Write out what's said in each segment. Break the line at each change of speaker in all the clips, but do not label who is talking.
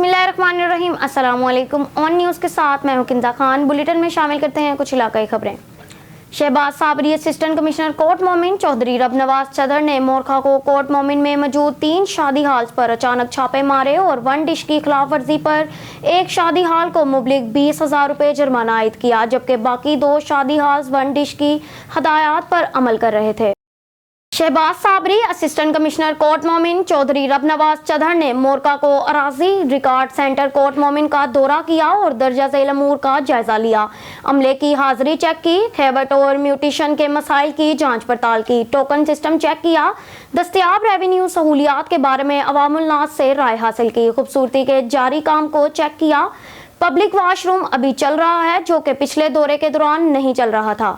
बिस्मिल्लाहिर्रहमानिर्रहीम। अस्सलाम वालेकुम। ऑन न्यूज़ के साथ मैं हूं किंजा खान। बुलेटिन में शामिल करते हैं कुछ इलाकाई खबरें। शहबाज साबरी असिस्टेंट कमिश्नर कोर्ट मोमिन चौधरी रब नवाज चदर ने मोरखा को कोर्ट मोमिन में मौजूद 3 शादी हॉल्स पर अचानक छापे मारे और वन डिश की खिलाफ वर्जी पर एक शादी हॉल को मुबलिग 20,000 रुपये जुर्माना आयद किया, जबकि बाकी 2 शादी हॉल्स वन डिश की हदायत पर अमल कर रहे थे। शहबाज साबरी असिस्टेंट कमिश्नर कोर्ट मोमिन चौधरी रब नवाज चदर ने मोरका को अराजी रिकॉर्ड सेंटर कोर्ट मोमिन का दौरा किया और दर्जा झेल अमूर का जायजा लिया। अमले की हाजिरी चेक की, खैबट और म्यूटेशन के मसाइल की जांच पड़ताल की, टोकन सिस्टम चेक किया, दस्तयाब रेवेन्यू सहूलियात के बारे में अवामुल नास से राय हासिल की, खूबसूरती के जारी काम को चेक किया। पब्लिक वॉशरूम अभी चल रहा है जो कि पिछले दौरे के दौरान नहीं चल रहा था।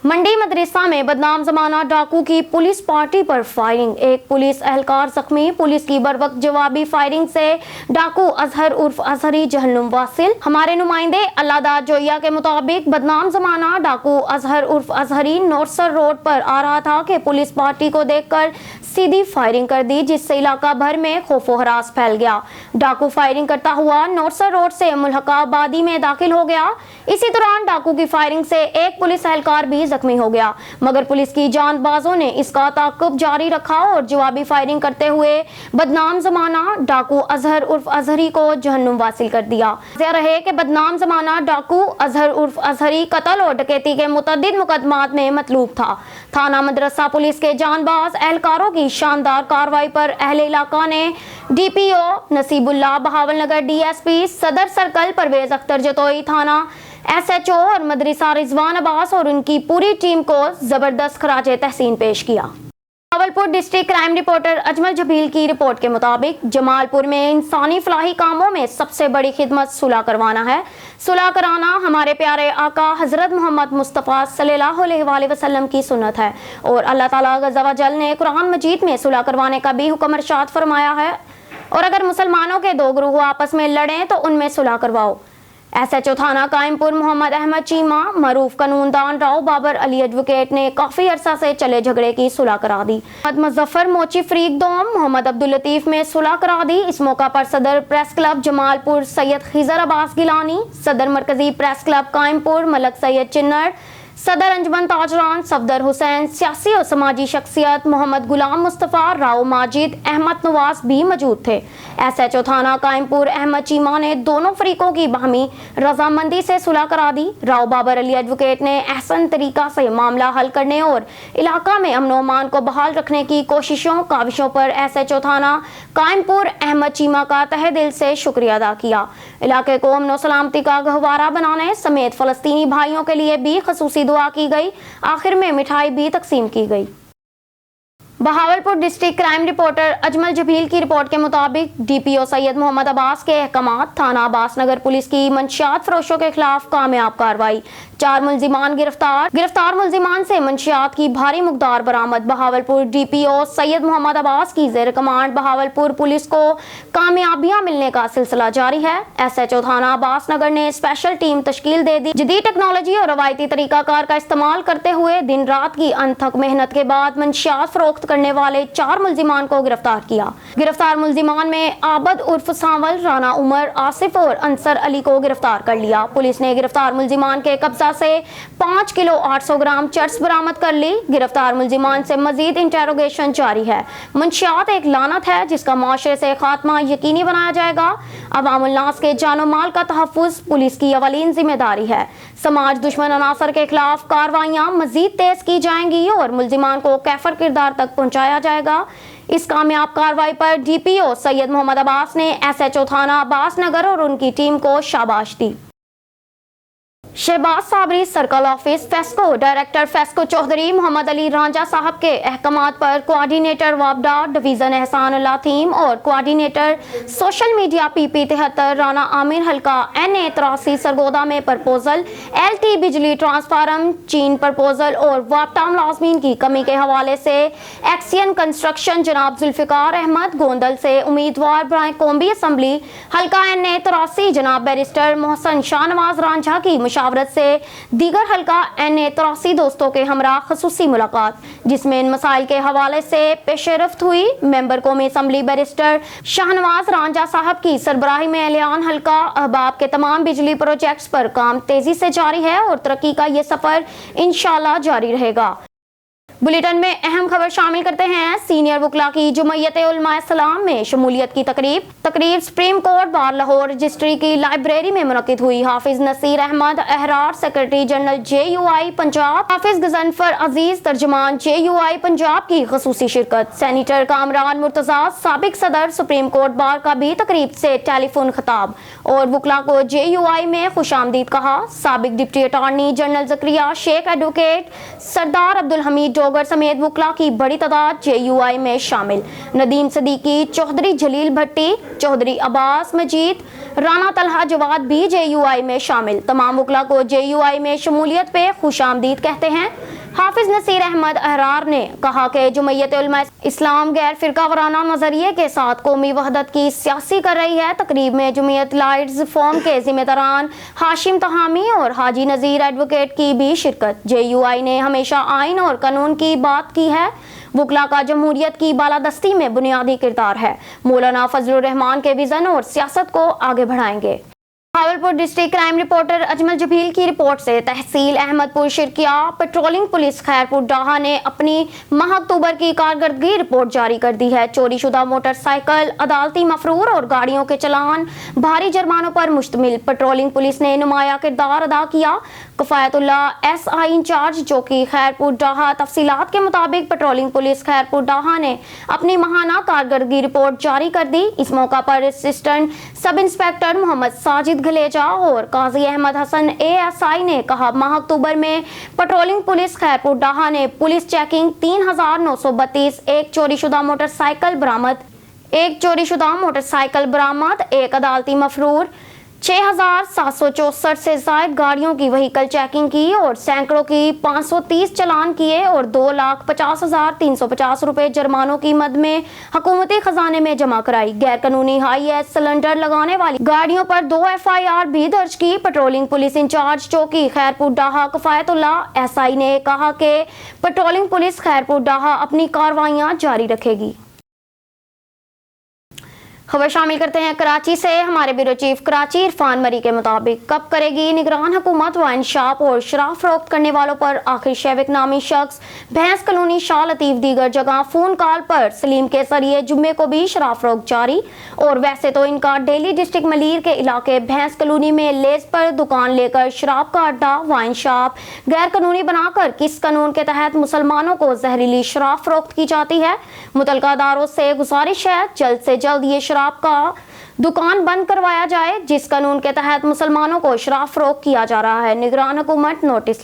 मंडी मदरसा में बदनाम जमाना डाकू की पुलिस पार्टी पर फायरिंग, एक पुलिस एहलकार जख्मी। पुलिस की बरवक्त जवाबी फायरिंग से डाकू अजहर उर्फ अजहरी जहन्नुम वासिल। हमारे नुमाइंदे अल्लाहदाद जोइया के मुताबिक बदनाम जमाना डाकू अजहर उर्फ अजहरी नौरसर रोड पर आ रहा था कि पुलिस पार्टी को देखकर सीधी फायरिंग कर दी, जिससे इलाका भर में खौफो हरास फैल गया। डाकू फायरिंग करता हुआ नौरसर रोड से मुल्हका आबादी में दाखिल हो गया। इसी दौरान डाकू की फायरिंग से एक पुलिस एहलकार भी जख्मी हो गया, मगर पुलिस की जांबाजों ने इसका ताक़ुब जारी रखा और जवाबी फायरिंग करते हुए बदनाम जमाना डाकू अजहर उर्फ अजहरी को जहन्नुम वासिल कर दिया। यह रहे कि बदनाम जमाना डाकू अजहर उर्फ अजहरी कत्ल और डकैती के मुतअद्दिद मुकदमात में मतलूब था। थाना मदरसा पुलिस के जानबाज एहलकारों की शानदार कार्रवाई पर अहले इलाका ने DPO नसीबुल्लाह, बहावलनगर DSP सदर सर्कल परवेज अख्तर जतोई, थाना SHO और मदरसा रिजवान अब्बास और उनकी पूरी टीम को जबरदस्त खराजे तहसीन पेश किया। Bahawalpur district crime reporter Ajmal Jabeel की रिपोर्ट के मुताबिक जमालपुर में इंसानी फलाही कामों में सबसे बड़ी खिदमत सुलह करवाना है। सुलह कराना हमारे प्यारे आका हजरत मोहम्मद मुस्तफ़ा सल्लल्लाहु अलैहि वसल्लम की सुन्नत है और अल्लाह ताला अज़्ज़ व जल ने कुरान मजीद में सुलह करवाने का भी हुक्म इरशाद फरमाया है। और अगर मुसलमानों के 2 ग्रुह आपस में लड़ें तो उनमें सुलह करवाओ। SHO थाना कायमपुर मोहम्मद अहमद चीमा मरूफ कानूनदान राव बाबर अली एडवोकेट ने काफी अरसा से चले झगड़े की सुलह करा दी। मोहम्मद मुजफ्फर मोची फरीक दोम मोहम्मद अब्दुल लतीफ में सुलह करा दी। इस मौका पर सदर प्रेस क्लब जमालपुर सैयद खिजर अब्बास गिलानी, सदर मरकजी प्रेस क्लब कायमपुर मलक सैयद चिन्नड़, सदर अंजमन ताजरान सफदर हुसैन, सियासी और समाजी शख्सियत मोहम्मद गुलाम मुस्तफ़ा, राव माजिद, अहमद नवाज भी मौजूद थे। SHO थाना कायमपुर अहमद चीमा ने दोनों फरीकों की बाहमी रजामंदी से सुलह करा दी। राव बाबर अली एडवोकेट ने अहसन तरीका से मामला हल करने और इलाका में अमन अमान को बहाल रखने की कोशिशों काविशों पर SHO थाना कायमपुर अहमद चीमा का तहे दिल से शुक्रिया अदा किया। इलाके को अमन सलामती का गहवारा बनाने समेत फलस्तीनी भाइयों के लिए भी खसूसी दुआ की गई। आखिर में मिठाई भी तकसीम की गई। Bahawalpur district crime reporter Ajmal Jabeel की रिपोर्ट के मुताबिक DPO सैयद मोहम्मद अब्बास के अहकामात थाना अब्बास नगर पुलिस की मंशियात फरोशों के खिलाफ कामयाब कार्रवाई, 4 मुलजिमान गिरफ्तार मुलजिमान से मंशियात की भारी मुकदार बरामद। बहावलपुर DPO सैयद मोहम्मद अब्बास की जेर कमांड बहावलपुर पुलिस को कामयाबियां मिलने का सिलसिला जारी है। SHO थाना अब्बास नगर ने स्पेशल टीम तश्कील दे दी। जदीद टेक्नोलॉजी और रवायती तरीकाकार का इस्तेमाल करते हुए दिन रात की अनथक मेहनत के बाद मंशियात फरोख्त करने वाले 4 मुलजिमान को गिरफ्तार किया। गिरफ्तार मुलजिमान में आबद उर्फ सांवल, राना उमर, आसिफ और अंसर अली को गिरफ्तार कर लिया। पुलिस ने गिरफ्तार मुलजिमान के कब्जा से 5 किलो 800 ग्राम चर्स बरामद कर ली। गिरफ्तार मुलजिमान से मजीद इंटेरोगेशन जारी है। मंशियात एक लानत है जिसका माशरे से खात्मा यकीनी बनाया जाएगा। अवामुल नास के जानो माल का तहफ़्फ़ुज़ पुलिस की अवलीन जिम्मेदारी है। समाज दुश्मन अनासर के खिलाफ कार्रवाइयाँ मजीद तेज की जाएंगी और मुलजिमान को कैफर किरदार तक पहुँचाया जाएगा। इस कामयाब कार्रवाई पर DPO सैयद मोहम्मद अब्बास ने SHO थाना अब्बास नगर और उनकी टीम को शाबाश दी। Shahbaz Sabri circle office FESCO director FESCO Chaudhry Mohammad Ali Ranjha साहब के अहकामात पर कोऑर्डिनेटर वापडा डिवीजन एहसान अल्लाह थीम और coordinator social media PP 73 Rana Aamir हल्का NA 83 सरगोदा में प्रपोजल LT बिजली ट्रांसफार्म चीन प्रपोजल और वापटा मुलाजमीन की कमी के हवाले से एक्सियन कंस्ट्रक्शन जनाब जुल्फिकार अहमद गोंदल से उम्मीदवार ब्राय कौमी असम्बली हल्का NA 83 जनाब बैरिस्टर मोहसन शाहनवाज रांझा की मुशावरत से दीगर हल्का N83 दोस्तों के हमरा खसूसी मुलाकात, जिसमें इन मसाइल के हवाले से पेशरफ्त हुई। मेंबर कौमी असम्बली बैरिस्टर शाहनवाज रांझा साहब की सरबराही में ऐलान हल्का अहबाब के तमाम बिजली प्रोजेक्ट्स पर काम तेजी से जारी है और तरक्की का ये सफर इंशाल्लाह जारी रहेगा। बुलेटिन में अहम खबर शामिल करते हैं। सीनियर वकला की जमयत उलमा इस्लाम में शमूलियत की तकरीब supreme court bar Lahore registry की लाइब्रेरी में मुनक्किद हुई। Hafiz Naseer Ahmad Ahrar secretary general JUI Punjab, Hafiz Ghazanfar Aziz तर्जमान JUI पंजाब की खसूसी शिरकत। सेनेटर कामरान मुर्तजा साबिक सदर सुप्रीम कोर्ट बार का भी तकरीब से टेलीफोन खिताब और वकला को JUI में खुशामदीद कहा। साबिक डिप्टी अटॉर्नी जनरल जकरिया शेख, एडवोकेट सरदार अब्दुल हमीद डोगर समेत वकला की बड़ी तादाद JUI में शामिल। नदीम सदीकी, चौधरी जलील भट्टी, चौधरी अब्बास मजीद, राना तलहा जवाद भी JUI में शामिल। तमाम वकला को JUI में शमूलियत पे खुशामदीद कहते हैं। हाफिज नसीर अहमद अहरार ने कहा कि जमयत उलमा इस्लाम गैर फिरका वाराना नजरिए के साथ कौमी वहदत की सियासी कर रही है। तकरीब में जमयत लाइट्स फोरम के जिम्मेदारान हाशिम तहामी और हाजी नजीर एडवोकेट की भी शिरकत। JUI ने हमेशा आइन और कानून की बात की है। वकला का जमहूरियत की बालादस्ती में बुनियादी किरदार है। मौलाना फजलुर रहमान के विजन और सियासत को आगे बढ़ाएंगे। Bahawalpur district crime reporter Ajmal Jabeel की रिपोर्ट से तहसील अहमदपुर शिरकिया पेट्रोलिंग पुलिस खैरपुर डाहा ने अपनी माह अक्टूबर की कारकर्दगी रिपोर्ट जारी कर दी है। चोरीशुदा मोटरसाइकिल, अदालती मफरूर और गाड़ियों के चलान भारी जुर्मानों पर मुश्तमिल पेट्रोलिंग पुलिस ने नुमाया किरदार अदा किया। कफायतुल्लाह SI इंचार्ज जो कि खैरपुर डाहा, तफसीलात के मुताबिक पेट्रोलिंग पुलिस खैरपुर डाहा ने अपनी माहाना कारकर्दगी रिपोर्ट जारी कर दी। इस मौका पर assistant sub inspector Mohammad Sajid गलेजा और काजी अहमद हसन ASI ने कहा, माह अक्टूबर में पेट्रोलिंग पुलिस खैरपुर डाहा ने पुलिस चेकिंग 3932 एक चोरीशुदा मोटरसाइकिल बरामद, एक अदालती मफरूर, 6764 से जायद गाड़ियों की व्हीकल चेकिंग की और सैकड़ों की 530 चालान किए और 2,50,350 रुपए जुर्मानों की मद में हुकूमती खजाने में जमा कराई। गैर कानूनी हाई एच सिलेंडर लगाने वाली गाड़ियों पर 2 FIR भी दर्ज की। पेट्रोलिंग पुलिस इंचार्ज चौकी खैरपुर डाहा कफायतुल्लाह SI ने कहा कि पेट्रोलिंग पुलिस खैरपुर डाहा अपनी कार्रवाइयां जारी रखेगी। खबर शामिल करते हैं कराची से। हमारे ब्यूरो चीफ कराची इरफान मरी के मुताबिक कब करेगी निगरान हुकूमत वाइन शॉप और शराब फरोख्त करने वालों पर आखिर शेविक नामी शख्स भैंस कलोनी शाह लतीफ दीगर जगह फोन कॉल पर सलीम के जरिए जुम्मे को भी शराब फरोख्त जारी। और वैसे तो इनका डेली डिस्ट्रिक्ट मलीर के इलाके भैंस कलोनी में लेज पर दुकान लेकर शराब का अड्डा वाइन शॉप गैर कानूनी बनाकर किस कानून के तहत मुसलमानों को जहरीली शराब फरोख्त की जाती है। मुतलका अदारों से गुजारिश है जल्द से जल्द ये शराब का दुकान बंद करवाया जाए जिस कानून के तहत मुसलमानों को शराब फरोख्त किया जा रहा है। निगरान हुकूमत नोटिस।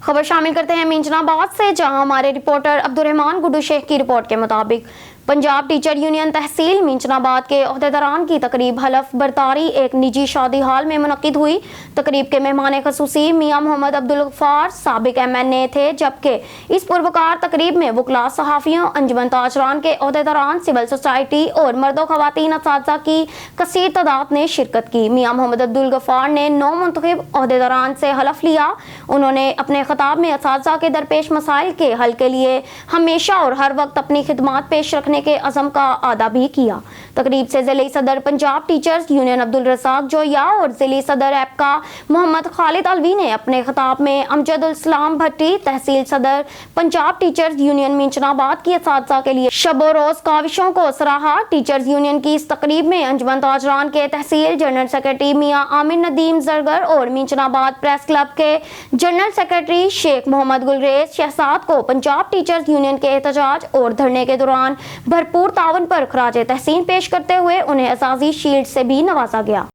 खबर शामिल करते हैं मींचनाबाद से, जहां हमारे रिपोर्टर अब्दुर्रहमान गुड्डू शेख की रिपोर्ट के मुताबिक पंजाब टीचर यूनियन तहसील मींचनाबाद के ओहदेदारान की तकरीब हलफ बरतारी एक निजी शादी हाल में मुनक्किद हुई। तकरीब के मेहमान खसूसी मियां मोहम्मद अब्दुल गफ्फार साबिक MNA थे, जबकि इस पुरवकार तकरीब में वकला, सहाफियों, अंजुमन ताजरान के ओहदेदारान, सिविल सोसाइटी और मर्दों खवातीन असातिज़ा की कसीर तादाद ने शिरकत की। मियां मोहम्मद अब्दुल गफ्फार ने 9 मुंतखब ओहदेदारान से हलफ लिया। उन्होंने अपने खिताब में असातिज़ा के दरपेश मसाइल के हल के लिए हमेशा और हर वक्त अपनी खिदमात पेश रखने के अज़म का आदा भी किया। तकरीब से ज़िली सदर पंजाब टीचर्स यूनियन अब्दुल रज़ाक जोया और ज़िली सदर एपका मोहम्मद खालिद अलवी ने अपने खिताब में अमजदुल इस्लाम भट्टी, तहसील सदर पंजाब टीचर्स यूनियन मींचनाबाद की असातिज़ा के लिए शबो रोज काविशों को सराहा। टीचर्स यूनियन की इस तकरीब में अंजुमन ताजरान के तहसील जनरल सेक्रेटरी मियां आमिर नदीम जरगर और मींचनाबाद प्रेस क्लब के जनरल सेक्रेटरी शेख मोहम्मद गुलरेज शहजाद को पंजाब टीचर्स यूनियन के एहतजाज और धरने के दौरान भरपूर तावन पर खराजे तहसीन पेश करते हुए उन्हें एजाजी शील्ड से भी नवाजा गया।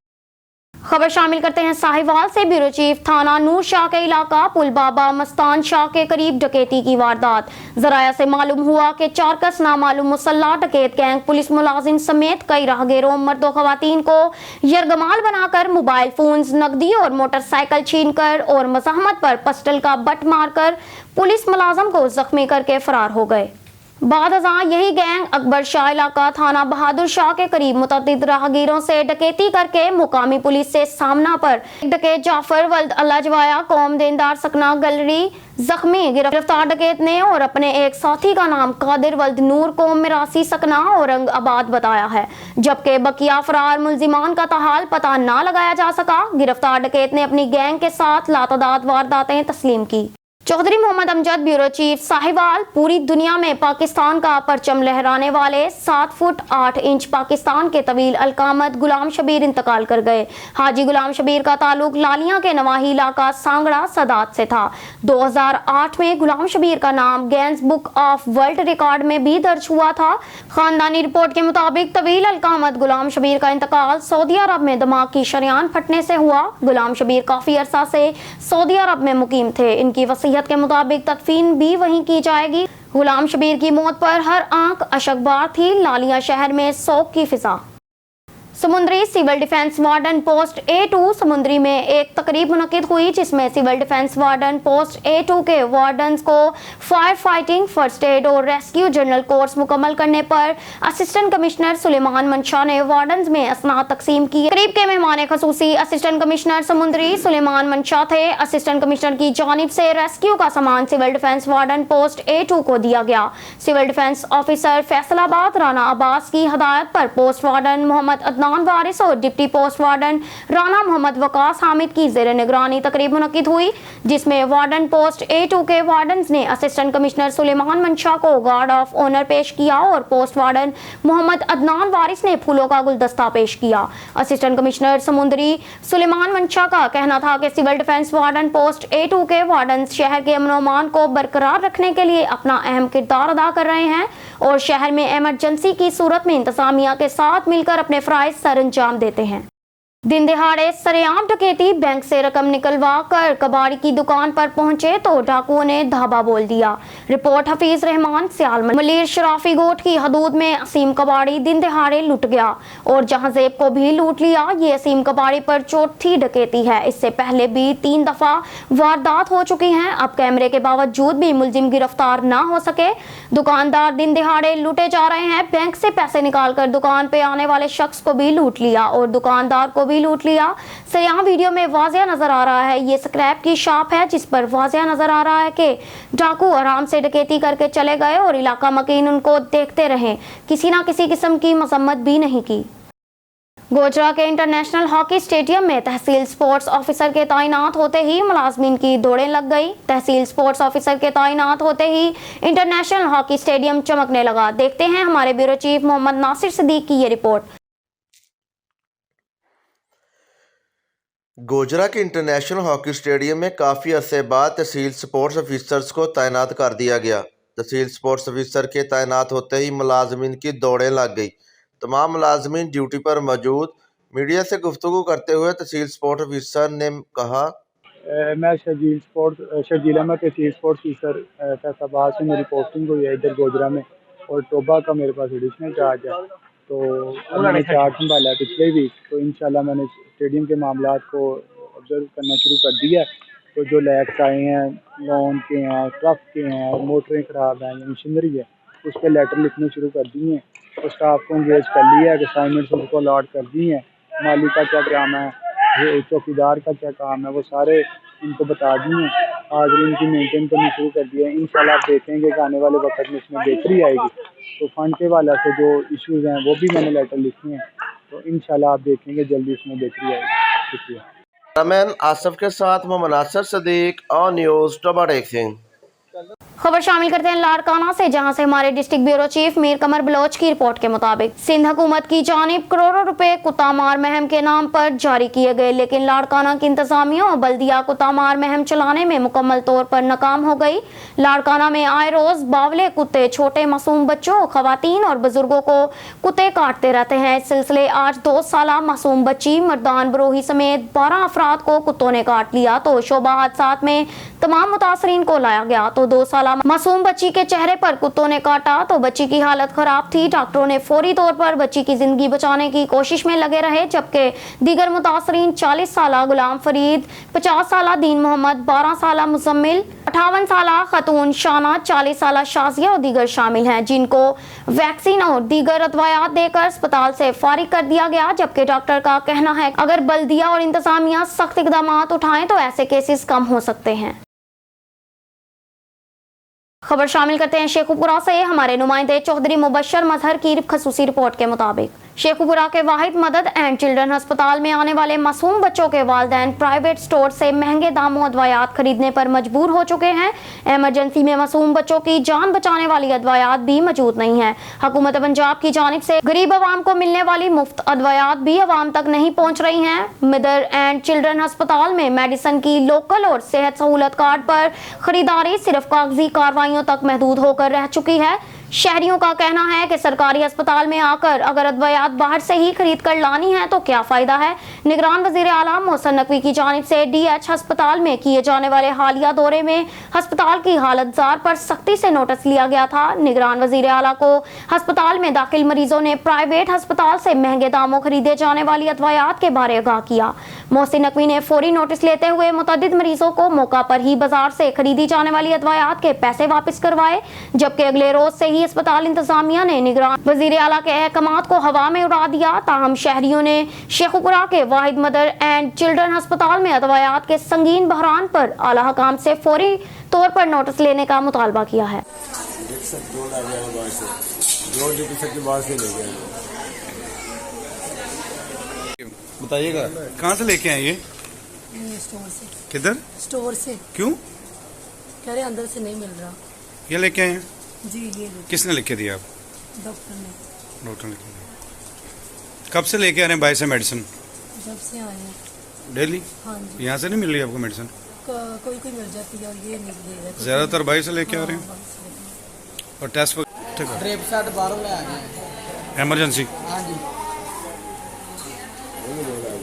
खबर शामिल करते हैं साहिवाल से। ब्यूरो चीफ थाना नूर शाह के इलाका पुल बाबा मस्तान शाह के करीब डकैती की वारदात। जराया से मालूम हुआ कि 4 कस नामालूम मुसल्ला डकैत गैंग पुलिस मुलाजिम समेत कई राहगीरों, मर्दों, खवातीन को यरगमाल बनाकर मोबाइल फोन्स, नकदी और मोटरसाइकिल छीनकर और मज़ाहमत पर पिस्टल का बट मारकर पुलिस मुलाजिम को जख्मी करके फरार हो गए। बाद अज़ां यही गैंग अकबर शाह इलाका थाना बहादुर शाह के करीब मुतअद्दिद राहगीरों से डकैती करके मुकामी पुलिस से सामना पर डकैत जाफर वल्द अल्लाजवाया कौम देनदार सकना गैलरी जख्मी गिरफ्तार डकैत ने और अपने एक साथी का नाम कादिर वल्द नूर कौम मिरासी सकना औरंगाबाद बताया है, जबकि बकिया फरार मुल्जिमान का ताहाल पता ना लगाया जा सका। गिरफ्तार डकैत ने अपनी गैंग के साथ लातादाद वारदातें तस्लीम की। चौधरी मोहम्मद अमजद ब्यूरो चीफ साहिवाल पूरी दुनिया में पाकिस्तान का परचम लहराने वाले 7 फुट 8 इंच पाकिस्तान के तवील अलकामत गुलाम शबीर इंतकाल कर गए। हाजी गुलाम शबीर का ताल्लुक लालिया के नवाही इलाका सांगड़ा सदात से था। 2008 में गुलाम शबीर का नाम Guinness book of world record में भी दर्ज हुआ था। खानदानी रिपोर्ट के मुताबिक तवील अलकामत गुलाम शबीर का इंतकाल सऊदी अरब में दिमाग की शरियान फटने से हुआ। गुलाम शबीर काफी अरसा से सऊदी अरब में मुकीम थे। इनकी वसीयत के मुताबिक तदफीन भी वहीं की जाएगी। गुलाम शबीर की मौत पर हर आंख अशकबार थी। लालिया शहर में शोक की फिजा। समुद्री civil defence warden post A2 समुद्री में एक तकरीब मुनक्किद हुई, जिसमें civil defence warden post A2 के वार्डन्स को फायर फाइटिंग, फर्स्ट एड और रेस्क्यू जनरल कोर्स मुकम्मल करने पर असिस्टेंट कमिश्नर सुलेमान मंशा ने वार्डन्स में असनाद तकसीम की। तकरीब के मेहमान खसूसी असिस्टेंट कमिश्नर समुद्री सुलेमान मंशा थे। असिस्टेंट कमिश्नर की जानिब से रेस्क्यू का सामान civil defence warden post A2 को दिया गया। Civil defence officer Faisalabad Rana Abbas की हदायत पर पोस्ट वार्डन मोहम्मद वारिस और deputy post warden Rana Mohammad Waqas Hamid की जेर निगरानी तकरीब मुनक्किद हुई, जिसमें वार्डन पोस्ट A2 के वार्डन्स ने असिस्टेंट कमिश्नर सुलेमान मंशा को गार्ड ऑफ ऑनर पेश किया और पोस्ट वार्डन मोहम्मद अदनान वारिस ने फूलों का गुलदस्ता पेश किया। असिस्टेंट कमिश्नर समुद्री सुलेमान मंशा का कहना था कि civil defence warden post A2 के वार्डन्स शहर के अमन अमान को बरकरार रखने के लिए अपना अहम किरदार अदा कर रहे हैं और शहर में इमरजेंसी की सूरत में इंतजामिया के साथ मिलकर अपने फराइज सर अंजाम देते हैं। दिन दिहाड़े सरेआम डकैती, बैंक से रकम निकलवा कर कबाड़ी की दुकान पर पहुंचे तो डाकुओं ने धाबा बोल दिया। रिपोर्ट हफीज रहमान सियालमन। मलीर शराफी गोट की हदूद में असीम कबाड़ी दिन दिहाड़े लुट गया और जहां जेब को भी लूट लिया। ये असीम कबाड़ी पर चौथी डकैती है। इससे पहले भी 3 दफा वारदात हो चुकी हैं। अब कैमरे के बावजूद भी मुलजिम गिरफ्तार ना हो सके। दुकानदार दिन दिहाड़े लूटे जा रहे हैं। बैंक से पैसे निकालकर दुकान पे आने वाले शख्स को भी लूट लिया और दुकानदार को लूट लिया। सरेआम वीडियो में वाज़ेह नजर आ रहा है। ये स्क्रैप की शॉप है जिस पर वाज़ेह नजर आ रहा है कि डाकू आराम से डकैती करके चले गए और इलाका मकीन उनको देखते रहे। किसी ना किसी किस्म की मजम्मत भी नहीं की। गोजरा के इंटरनेशनल हॉकी स्टेडियम में तहसील स्पोर्ट्स ऑफिसर के तैनात होते ही मुलाजमीन की दौड़ें लग गई। तहसील स्पोर्ट्स ऑफिसर के तैनात होते ही इंटरनेशनल हॉकी स्टेडियम चमकने लगा। देखते हैं हमारे ब्यूरो चीफ मोहम्मद नासिर सिद्दीक की ये रिपोर्ट।
गोजरा के इंटरनेशनल हॉकी स्टेडियम में काफ़ी अरसे बाद तहसील स्पोर्ट्स ऑफिसर्स को तैनात कर दिया गया। तहसील स्पोर्ट्स ऑफिसर के तैनात होते ही मुलाजमीन की दौड़ें लग गई। तमाम मुलाजमीन ड्यूटी पर मौजूद। मीडिया से गुफ्तगू करते हुए तहसील स्पोर्ट्स ऑफिसर ने कहा,
मैं शर्जील अहमद तहसील स्पोर्ट्स ऑफिसर फैसलाबाद से मेरी पोस्टिंग हुई है इधर गोजरा में और टोबा का मेरे पास एडिशनल चार्ज है। तो मैंने चार्ज संभाला है पिछले वीक। तो इंशाल्लाह मैंने स्टेडियम के मामलात को ऑब्जर्व करना शुरू कर दिया है। तो जो लैक्स आए हैं, लॉन के हैं, ट्रक के हैं, मोटरें ख़राब हैं या मशीनरी है, उस पर लेटर लिखने शुरू कर दिए हैं। तो स्टाफ को इंगेज कर लिया है, असाइनमेंट्स उनको अलॉट कर दी हैं। माली का क्या काम है, चौकीदार का क्या काम है, वो सारे इनको बता दिए हैं। हाज़रीन की मेंटेन करनी शुरू कर दिया है। इंशाल्लाह आप देखेंगे कि आने वाले वक्त में इसमें बेहतरी आएगी। तो फंड के वाला से जो इश्यूज़ हैं वो भी मैंने लेटर लिखे हैं। तो इंशाल्लाह आप देखेंगे जल्दी इसमें बेहतरी आएगी। शुक्रिया।
कैमरामैन आसफ के साथ मोहम्मद नासिर सिद्दीक, ऑन न्यूज़, टोबा टेक्सिंग।
खबर शामिल करते हैं लाड़काना से, जहां से हमारे district bureau chief Mir Qamar Baloch की रिपोर्ट के मुताबिक सिंध हुकूमत की जानिब करोड़ों रुपए कुत्ता मार मुहिम के नाम पर जारी किए गए, लेकिन लाड़काना की इंतजामिया और बल्दिया कुत्ता मार मुहिम चलाने में मुकम्मल तौर पर नाकाम हो गई। लाड़काना में आए रोज बावले कुत्ते छोटे मासूम बच्चों, खवातीन और बुजुर्गों को कुत्ते काटते रहते हैं। इस सिलसिले आज 2 साला मासूम बच्ची मर्दान बरोही समेत 12 अफराद को कुत्तों ने काट लिया। तो शोबा हादसात में तमाम मुतासरीन को लाया गया। तो 2 साला मासूम बच्ची के चेहरे पर कुत्तों ने काटा तो बच्ची की हालत खराब थी। डॉक्टरों ने फौरी तौर पर बच्ची की जिंदगी बचाने की कोशिश में लगे रहे, जबकि दीगर मुतासरीन 40 साला गुलाम फरीद, 50 साला दीन मोहम्मद, 12 साला मुजम्मिल, 58 साल खतून शाना, 40 साल शाजिया और दीगर शामिल हैं, जिनको वैक्सीन और दीगर अदवायात देकर अस्पताल से फारिग कर दिया गया। जबकि डॉक्टर का कहना है अगर बल्दिया और इंतजामिया सख्त इकदाम उठाएं तो ऐसे केसेस कम हो सकते हैं। खबर शामिल करते हैं शेखुपुरा से। हमारे नुमाइंदे चौधरी मुबशर मजहर की खसूसी रिपोर्ट के मुताबिक शेखुपुरा के वाहिद मदद एंड चिल्ड्रन अस्पताल में आने वाले मासूम बच्चों के वालिदैन प्राइवेट स्टोर से महंगे दामों अदवायात खरीदने पर मजबूर हो चुके हैं। इमरजेंसी में मासूम बच्चों की जान बचाने वाली अदवायात भी मौजूद नहीं है। हुकूमत पंजाब की जानिब से गरीब आवाम को मिलने वाली मुफ्त अदवायात भी आवाम तक नहीं पहुँच रही हैं। मदर एंड चिल्ड्रन अस्पताल में मेडिसिन की लोकल और सेहत सहूलत कार्ड पर खरीदारी सिर्फ कागजी कार्रवाइयों तक महदूद होकर रह चुकी है। शहरियों का कहना है कि सरकारी अस्पताल में आकर अगर अदवायात बाहर से ही खरीद कर लानी है तो क्या फायदा है। निगरान वजीर आला मोहसिन नकवी की जानिब से DH अस्पताल में किए जाने वाले हालिया दौरे में अस्पताल की हालत जार पर सख्ती से नोटिस लिया गया था। निगरान वजीर आला को अस्पताल में दाखिल मरीजों ने प्राइवेट अस्पताल से महंगे दामों खरीदे जाने वाली अदवायात के बारे आगाह किया। मोहसिन नकवी ने फौरी नोटिस लेते हुए मुतअद्दिद मरीजों को मौका पर ही बाजार से खरीदी जाने वाली अदवायात के पैसे वापस करवाए। जबकि अगले रोज से ही अस्पताल इंतजामिया ने निगरान वजीर आला के अहकामात को हवा में उड़ा दिया। ताहम शहरियों ने शेखुपुरा के वाहिद मदर एंड चिल्ड्रन अस्पताल में अदवायात के संगीन बहरान पर आला हकाम से फौरी तौर पर नोटिस लेने का मुतालबा किया है।
बताइएगा कहाँ से लेके आए ये?
स्टोर से।
किधर?
स्टोर से।
क्यों?
कह रहे अंदर से नहीं मिल रहा।
ये लेके आए हैं?
जी ये
किसने लिख के दिया आप?
डॉक्टर ने।
डॉक्टर ने लिख के दिया। कब से लेके आ रहे हैं बाहर से मेडिसिन?
जब से आए हैं।
डेली?
हाँ जी।
यहाँ से नहीं मिल रही आपको मेडिसिन?
कोई कोई मिल जाती है और ये नहीं दे रहा।
ज्यादातर बाहर से लेके आ रहे हैं और टेस्ट ठीक है।
ड्रिप सेट बाहरों ले आ गए।
इमरजेंसी?
हाँ जी।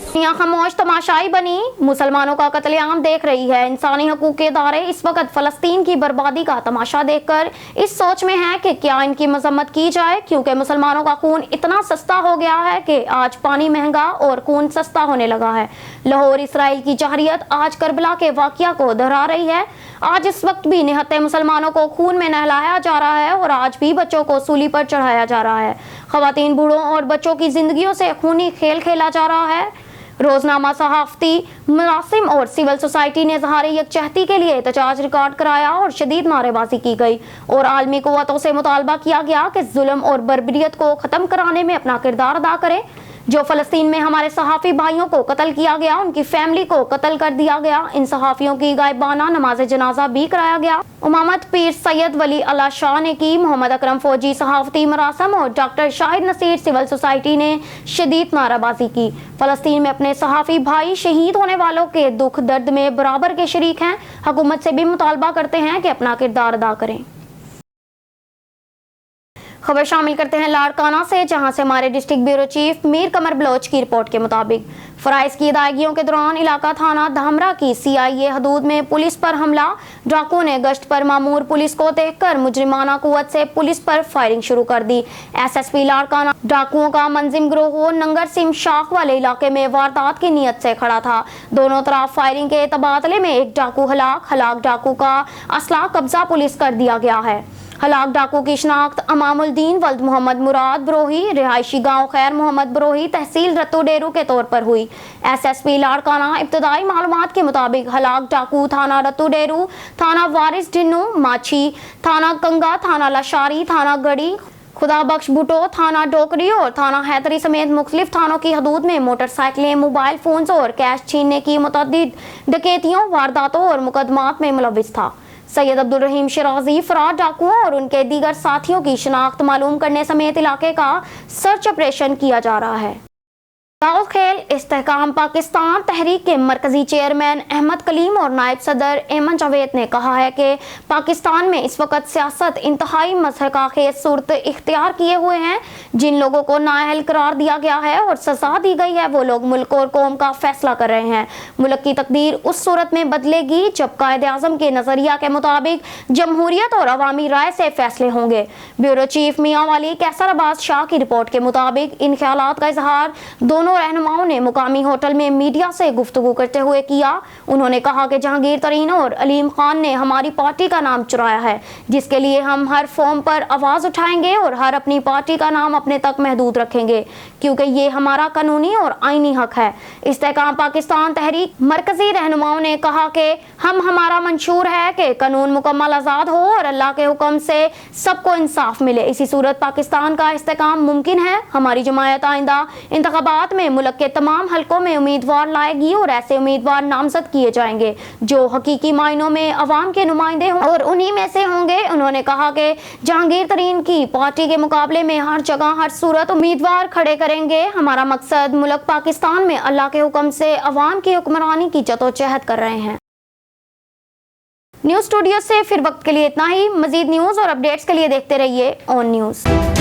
दुनिया खामोश तमाशाई बनी, मुसलमानों का कत्लेआम देख रही है। इंसानी हकूक के इदारे इस वक्त फलस्तीन की बर्बादी का तमाशा देखकर इस सोच में है कि क्या इनकी मजम्मत की जाए, क्योंकि मुसलमानों का खून इतना सस्ता हो गया है कि आज पानी महंगा और खून सस्ता होने लगा है। लाहौर इसराइल की जहरियत आज करबला के वाकया को दोहरा रही है। आज इस वक्त भी निहत्ते मुसलमानों को खून में नहलाया जा रहा है और आज भी बच्चों को सूली पर चढ़ाया जा रहा है। खवातीन, बूढ़ों और बच्चों की जिंदगियों से खूनी खेल खेला जा रहा है। रोजनामा, सहाफती मुलाजिम और सिविल सोसाइटी ने इज़हार यकजहती के लिए एहतजाज रिकॉर्ड कराया और शदीद नारेबाजी की गई और आलमी कुव्वतों से मुतालबा किया गया कि जुल्म और बर्बरियत को खत्म कराने में अपना किरदार अदा करें। जो फलस्तीन में हमारे सहाफ़ी भाइयों को कत्ल किया गया, उनकी फैमिली को कत्ल कर दिया गया। इन सहाफ़ियों की गायबाना नमाज जनाजा भी कराया गया। उमामत पीर सैयद वली अल्लाह शाह ने की। मोहम्मद अकरम फौजी सहाफ़ती मरासम और doctor Shahid Naseer civil society ने शदीद नाराबाजी की। फलस्तीन में अपने सहाफ़ी भाई शहीद होने वालों के दुख दर्द में बराबर के शरीक हैं। हुकूमत से भी मुतालबा करते हैं कि अपना किरदार अदा करें। खबर शामिल करते हैं लाड़काना से, जहां से हमारे district bureau chief Mir Qamar Baloch की रिपोर्ट के मुताबिक फराइज की अदायगियों के दौरान इलाका थाना धामरा की CIA हदूद में पुलिस पर हमला। डाकुओं ने गश्त पर मामूर पुलिस को देखकर मुजरिमाना कुव्वत से पुलिस पर फायरिंग शुरू कर दी। SSP लाड़काना डाकुओं का मंजिम गिरोह नंगर सिम शाख वाले इलाके में वारदात की नीयत से खड़ा था। दोनों तरफ फायरिंग के तबादले में एक डाकू हलाक डाकू का असला कब्जा पुलिस कर दिया गया है। हलाक डाकू की शनाख्त अमामुद्दीन वल्द मोहम्मद मुराद बरोही, रिहायशी गांव खैर मोहम्मद बरोही, तहसील रत्तू डेरू के तौर पर हुई। SSP लाड़काना इब्तदाई मालूमात के मुताबिक हलाक डाकू थाना रत्तू डेरू, थाना वारिस डिन्नू माछी, थाना कंगा, थाना लशारी, थाना गढ़ी खुदा बख्श भुटो, थाना डोकरी और थाना हैदरी समेत मुख्तलिफ थानों की हदूद में मोटरसाइकिलें, मोबाइल फोन्स और कैश छीनने की मुतअद्दिद डकैतियों, वारदातों और मुकदमात में मुलव्विस था। सैयद अब्दुल रहीम शिराजी फरार डाकुओं और उनके दीगर साथियों की शनाख्त मालूम करने समेत इलाके का सर्च ऑपरेशन किया जा रहा है। दाऊद खेल इस्तेहकाम पाकिस्तान तहरीक के मरकजी चेयरमैन अहमद कलीम और नायब सदर एमन जावेद ने कहा है कि पाकिस्तान में इस वक्त सियासत इंतहाई मज़हक़ाखेज़ सूरत इख्तियार किए हुए हैं। जिन लोगों को नाअहल करार दिया गया है और सजा दी गई है, वो लोग मुल्क और कौम का फैसला कर रहे हैं। मुल्क की तकदीर उस सूरत में बदलेगी जब कायद-ए-आज़म के नज़रिया के मुताबिक जमहूरियत और अवामी राय से फैसले होंगे। ब्यूरो चीफ मियां वाली कैसर अब्बास शाह की रिपोर्ट के मुताबिक इन ख्यालात का इजहार दोनों दोनों रहनुमाओं ने मुकामी होटल में मीडिया से गुफ्तगू करते हुए किया। उन्होंने कहा कि जहांगीर तरीन और अलीम खान ने हमारी पार्टी का नाम चुराया है, जिसके लिए हम हर फॉर्म पर आवाज़ उठाएंगे और हर अपनी पार्टी का नाम अपने तक महदूद रखेंगे, क्योंकि ये हमारा कानूनी और आईनी हक है। इस्तेहकाम पाकिस्तान तहरीक मरकजी रहनुमाओं ने कहा कि हमारा मंशूर है कि कानून मुकम्मल आज़ाद हो और अल्लाह के हुक्म से सबको इंसाफ मिले। इसी सूरत पाकिस्तान का इस्तेहकाम मुमकिन है। हमारी जमायत आइंदा इंतखाबात में मुल्क के तमाम हलकों में उम्मीदवार लाएगी और ऐसे उम्मीदवार नामजद किए जाएंगे जो हकीकी मायनों में अवाम के नुमाइंदे हों और उन्हीं में से होंगे। उन्होंने कहा कि जहांगीर तरीन की पार्टी के मुकाबले में हर जगह हर सूरत उम्मीदवार खड़े करेंगे। हमारा मकसद मुल्क पाकिस्तान में अल्लाह के हुक्म से अवाम की हुक्मरानी की जदोजहद कर रहे हैं। न्यूज़ स्टूडियो से फिर वक्त के लिए इतना ही। मजीद न्यूज़ और अपडेट्स के लिए देखते रहिए ऑन न्यूज़।